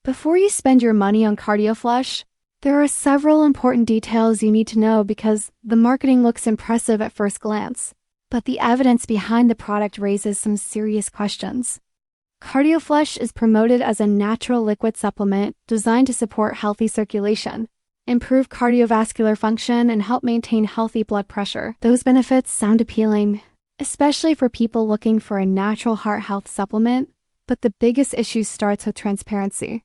Before you spend your money on CardioFlush, there are several important details you need to know because the marketing looks impressive at first glance, but the evidence behind the product raises some serious questions. CardioFlush is promoted as a natural liquid supplement designed to support healthy circulation, improve cardiovascular function, and help maintain healthy blood pressure. Those benefits sound appealing, especially for people looking for a natural heart health supplement, but the biggest issue starts with transparency.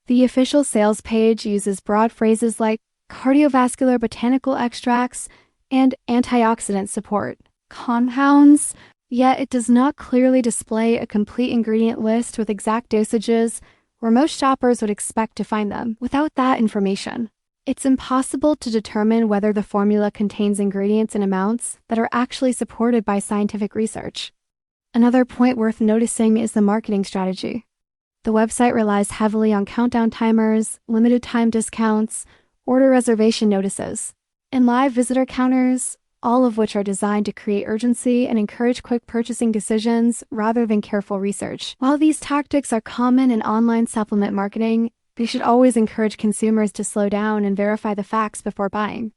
The official sales page uses broad phrases like cardiovascular botanical extracts and antioxidant support compounds, yet it does not clearly display a complete ingredient list with exact dosages where most shoppers would expect to find them. Without that information, it's impossible to determine whether the formula contains ingredients in amounts that are actually supported by scientific research. Another point worth noticing is the marketing strategy. The website relies heavily on countdown timers, limited time discounts, order reservation notices, and live visitor counters, all of which are designed to create urgency and encourage quick purchasing decisions rather than careful research. While these tactics are common in online supplement marketing, they should always encourage consumers to slow down and verify the facts before buying.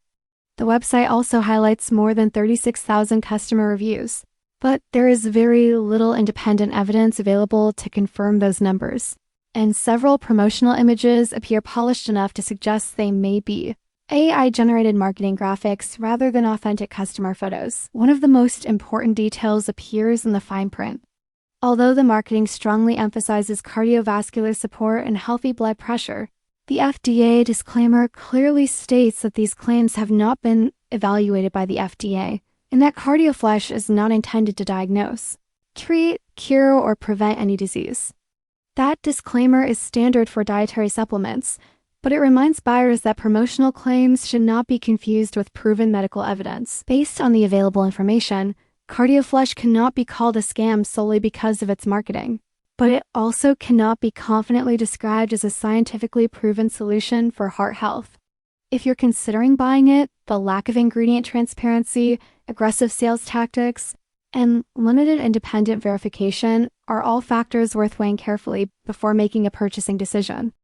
The website also highlights more than 36,000 customer reviews, but there is very little independent evidence available to confirm those numbers, and several promotional images appear polished enough to suggest they may be AI-generated marketing graphics rather than authentic customer photos. One of the most important details appears in the fine print. Although the marketing strongly emphasizes cardiovascular support and healthy blood pressure, the FDA disclaimer clearly states that these claims have not been evaluated by the FDA, and that CardioFlush is not intended to diagnose, treat, cure, or prevent any disease. That disclaimer is standard for dietary supplements, but it reminds buyers that promotional claims should not be confused with proven medical evidence. Based on the available information, CardioFlush cannot be called a scam solely because of its marketing, but it also cannot be confidently described as a scientifically proven solution for heart health. If you're considering buying it, the lack of ingredient transparency, aggressive sales tactics, and limited independent verification are all factors worth weighing carefully before making a purchasing decision.